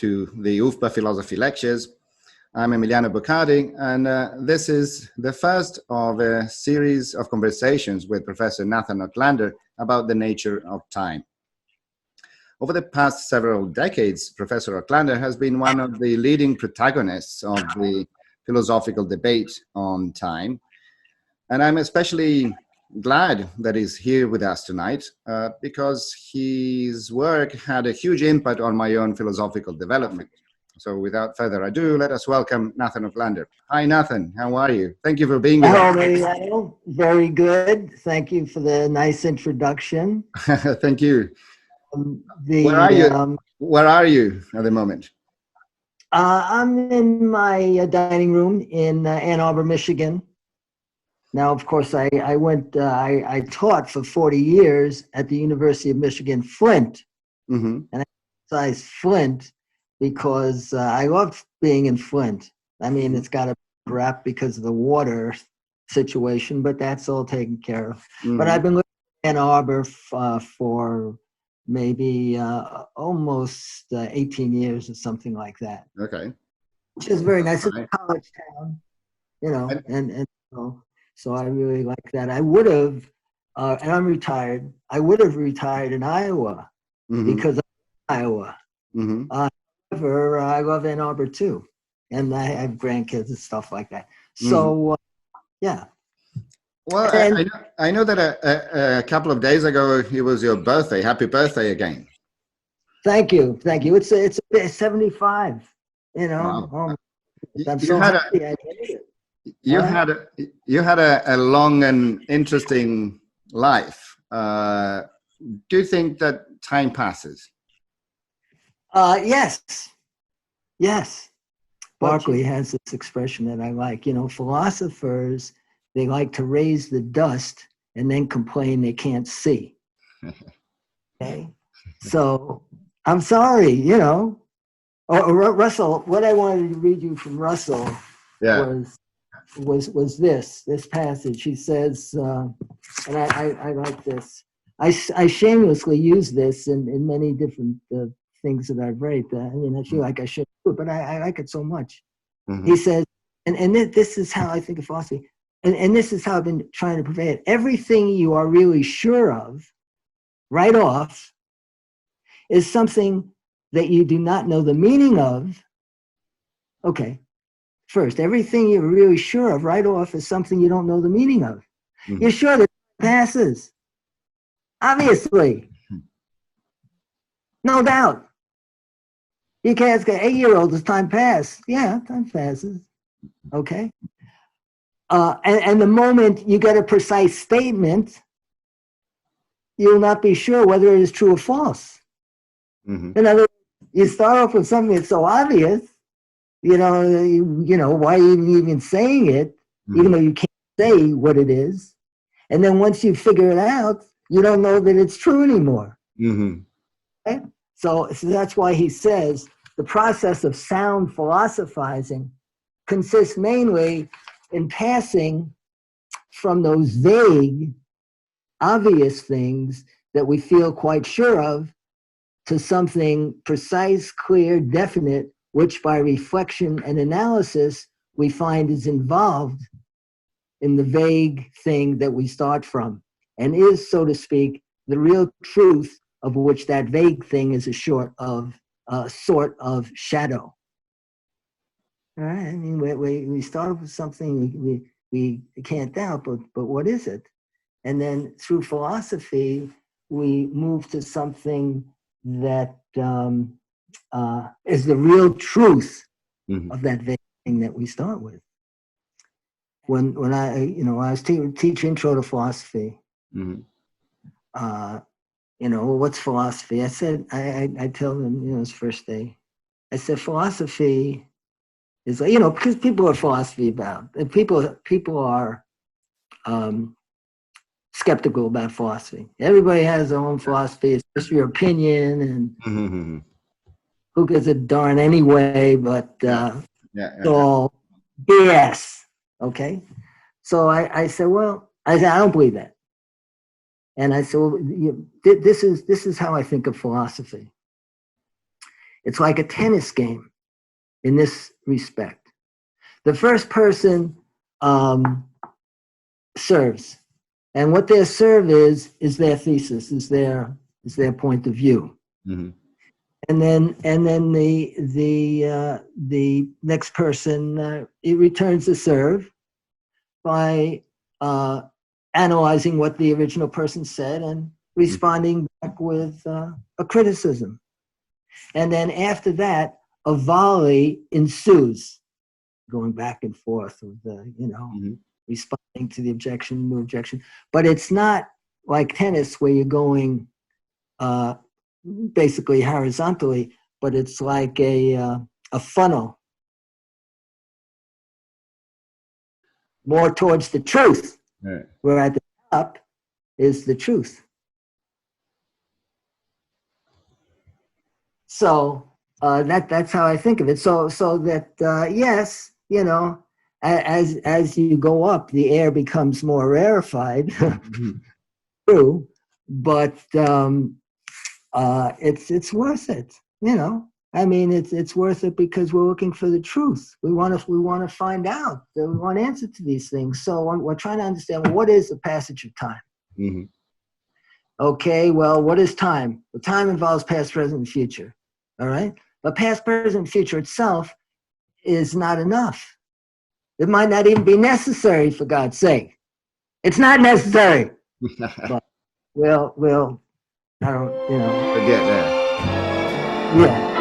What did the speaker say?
to the UFPA Philosophy Lectures. I'm Emiliano Boccardi, and this is the first of a series of conversations with Professor Nathan Outlander about the nature of time. Over the past several decades, Professor Outlander has been one of the leading protagonists of the philosophical debate on time, and I'm especially glad that he's here with us tonight because his work had a huge impact on my own philosophical development. So without further ado, let us welcome Nathan Outlander. Hi, Nathan. How are you? Thank you for being with us. Hello, very good. Thank you for the nice introduction. Thank you. Where are you? Where are you at the moment? I'm in my dining room in Ann Arbor, Michigan. Now, of course, I taught for 40 years at the University of Michigan, Flint. Mm-hmm. And I emphasize Flint because I love being in Flint. I mean, it's got a rap because of the water situation, but that's all taken care of. Mm-hmm. But I've been living in Ann Arbor for maybe almost 18 years or something like that. Okay. Which is very nice. It's Right. a college town, you know, and so I really like that. I would have, and I'm retired, I would have retired in Iowa because I'm in Iowa. However, I love Ann Arbor too. And I have grandkids and stuff like that. So, yeah. Well, I know that a couple of days ago, it was your birthday. Happy birthday again. Thank you. Thank you. It's 75, you know. Wow. I'm so happy I did it. You had a long and interesting life. Do you think that time passes? Yes. Berkeley has this expression that I like. You know, philosophers, they like to raise the dust and then complain they can't see. Okay? So I'm sorry, you know. Russell, what I wanted to read you from Russell was this passage. He says, and I like this. I shamelessly use this in many different things that I've read. I mean, I feel like I should do it, but I like it so much. He says, and this is how I think of philosophy, and this is how I've been trying to convey it. Everything you are really sure of, right off, is something that you do not know the meaning of. Okay. First, everything you're really sure of right off is something you don't know the meaning of. You're sure that it passes. Obviously. No doubt. You can't ask an 8-year-old, does time pass? Yeah, time passes. Okay. And the moment you get a precise statement, you'll not be sure whether it is true or false. In other words, you start off with something that's so obvious, you know, why are you even saying it, even though you can't say what it is. And then once you figure it out, you don't know that it's true anymore. Okay? So that's why he says the process of sound philosophizing consists mainly in passing from those vague, obvious things that we feel quite sure of to something precise, clear, definite, which by reflection and analysis we find is involved in the vague thing that we start from, and is, so to speak, the real truth of which that vague thing is a sort of shadow. All right? I mean, we start with something we can't doubt, but what is it? And then through philosophy, we move to something that is the real truth of that vague thing that we start with. When I was teach intro to philosophy, you know, what's philosophy? I said, I tell them, you know, it's first day. I said, philosophy is, you know, because people are philosophy about, and people are skeptical about philosophy. Everybody has their own philosophy. It's just your opinion, and who gives a darn anyway, but it's all BS. Okay? So I said, I don't believe that. And I said, well, this is how I think of philosophy. It's like a tennis game in this respect. The first person serves, and what their serve is their thesis, is their point of view. Mm-hmm. And then the next person it returns the serve by analyzing what the original person said and responding back with a criticism. And then after that, a volley ensues, going back and forth with responding to the objection, new objection. But it's not like tennis where you're going basically horizontally, but it's like a funnel, more towards the truth, Right. where at the top is the truth. So that's how I think of it. So that yes, as you go up, the air becomes more rarefied. True, but it's worth it. I mean, it's worth it because we're looking for the truth. We want to find out. We want answer to these things. So we're trying to understand, well, what is the passage of time? Mm-hmm. Okay, well, what is time? Well, time involves past, present, and future. All right? But past, present, and future itself is not enough. It might not even be necessary, for God's sake. It's not necessary. But we'll I don't, Forget that. Yeah.